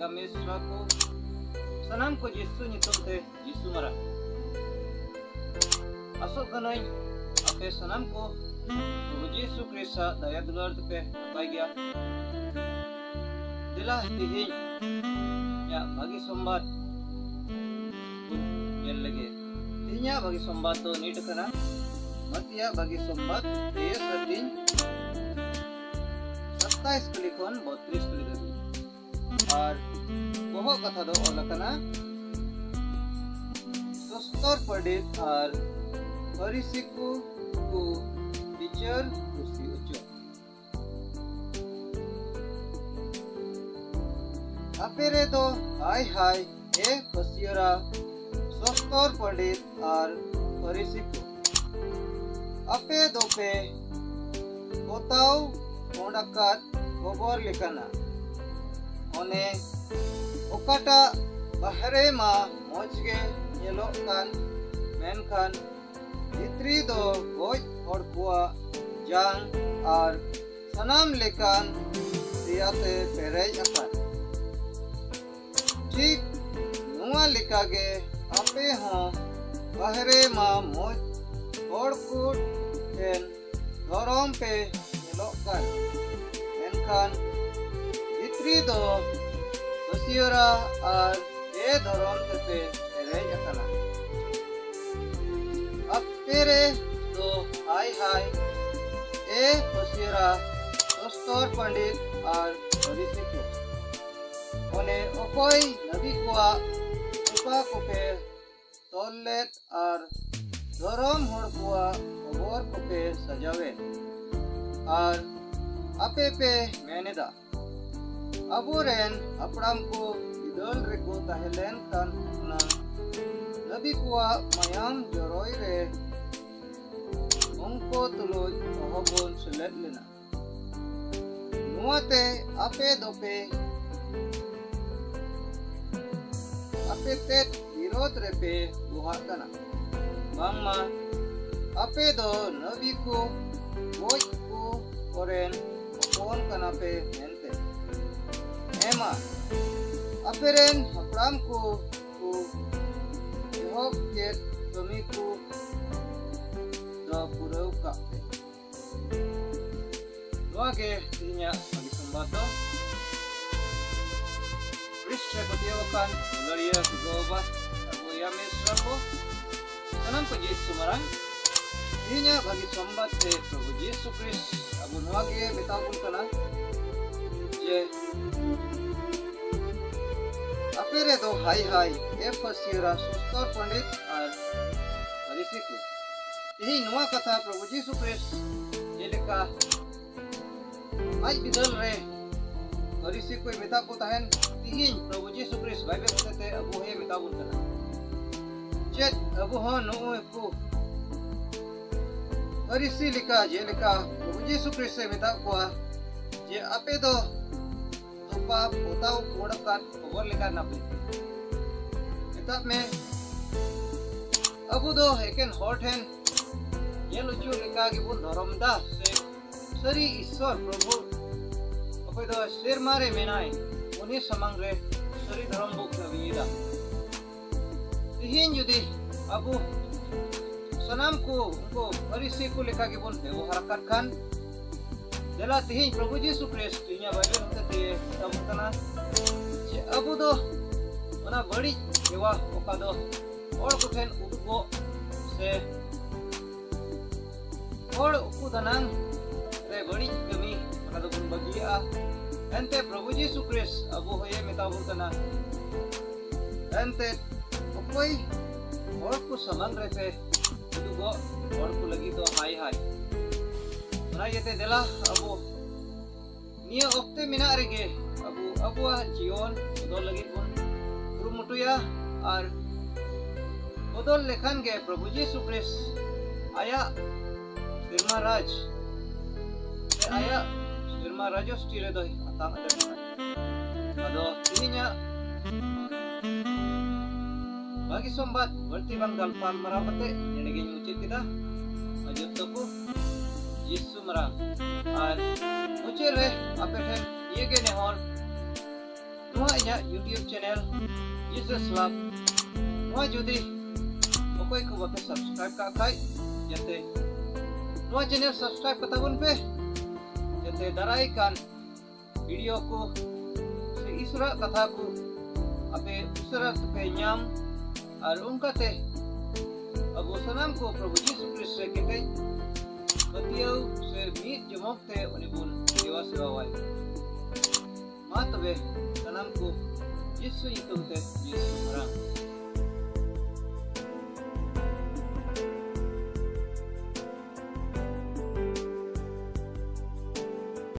boya mesra ko sanam ko Yesu nyutum te Yesu marang asok kanai ape sanam ko Prabhu Yesu Krista daya dular tepe napai gya dilah tihin ya bagi sombat yan lagi tihinya bagi sombat to nit kana matia bagi sombat te satin 27 kali kon 32 kali dari और वह कथा दो ओलकना सस्तर पंडित और फरीसिकु को teacher कुर्सी उच्च अपेरे तो हाय हाय ए पसियरा सस्तर पंडित और फरीसिकु अपे दोपे होताओ मोडकात गोबर लिखना ओने ओकाटा बाहरे मा मोजगे येलोक कान मेनखान भितरी दो गोज और कुआ जांग और सनाम लेकान रियाते पेरेज अकान ठीक नुआ लिकागे आपे हों बाहरे मा मोज और कुट एन धोरोम पे येलोक कान मेनखान भितरी दो बसियोरा और ए धरोम तेपे पेरेज अकना अब तेरे दो हाय हाय ए बसियोरा सस्तर पंडित और फरीसिकु ओने ओकोई नबी कुआ उपा कोपे तोलेत और धरोम होड़ कुआ ओवर कोपे सजावे और आपे पे मेनेदा अबुरेन अपराम को इदल रेको ताहेलेन कान ना नबी कुआ मयाम जरोई रे उनको तुलो ओहबोन सेलेट लेना नुआते आपे दोपे आपे तेत विरोध रेपे बुहाकना बांगमा आपे दो नबी को बोज को ओरेन ओन कना पे एमा अपेरेन हपराम को एहब के कमी को द पुरौ कापे लोगे तिnya bagi sembato Kristus kutiawakan gloria kugoba aku yames rako kanam ko Yesu marang tinya bagi sembat te Prabhu Yesu Kristus abu nuage metapun kana je अपेरे दो हाय हाय ए फसियरा सस्तर पंडित और फरीसिकु यही नुआ कथा प्रभु यीशु ख्रिस्ट जेलेका आज बिदल रे फरीसिकु मेताबो ताहेन तिहिन प्रभु यीशु ख्रिस्ट बाइबल होते अबो हे मेताबो कना चेत अबो ह नो को फरीसी लिका जेलेका प्रभु यीशु ख्रिस्ट से मेताबो जे आपे दो उपा पोताओ कोड़कान ओवर लेकर नापे तब में अबू दो हेकेन हॉटेन ये लुचू लेका की बुन धर्मदा से सरी ईश्वर प्रभु अकोई दो शेर मारे मेनाई उन्हीं समंग रे सरी धर्म बुक नवीदा तिहिन जुदी अबू सनाम को उनको फरीसी को लेका की बुन व्यवहार करखान जला तिहिन प्रभु यीशु ख्रिस्ट तिहिया बाइबल होते थे तब तना अबू दो ओना बड़ी सेवा ओका दो और कुठेन उदगो से और उदनांग रे बड़ी कमी ओना दो बुन बगिया एंते प्रभु यीशु ख्रिस्ट अबू होये मेताबु तना एंते कोई और को समंग रे पे उदगो और को लगी तो हाय हाय ना येते देला अबू निया ओक्ते मिना रेगे अबू अबुआ जीवन बदल लगी बुन कुरुमुटुया और बदल लेखन के प्रभु यीशु ख्रिस्ट आया सिरमा राज से आया सिरमा राजोष्टी रे दो अतांग अदो तिहिnya bagi sombat berarti bang dalpan merawate yang lagi nyucit kita majut toku Yesu merang और मुझे रे आपे ठेन ये के ने hall YouTube channel Jesus Love judi okoy ko bape subscribe ka kai jate channel subscribe kata bun pe jate darai kan video ko se isra kata ko ape usra pe nyam ar unkate abu sanam ko Prabhu Yesus Kristus kete batiau se mit jemok te onibun dewa sewawai ma tabe sanam ko Yesus itu te Yesus orang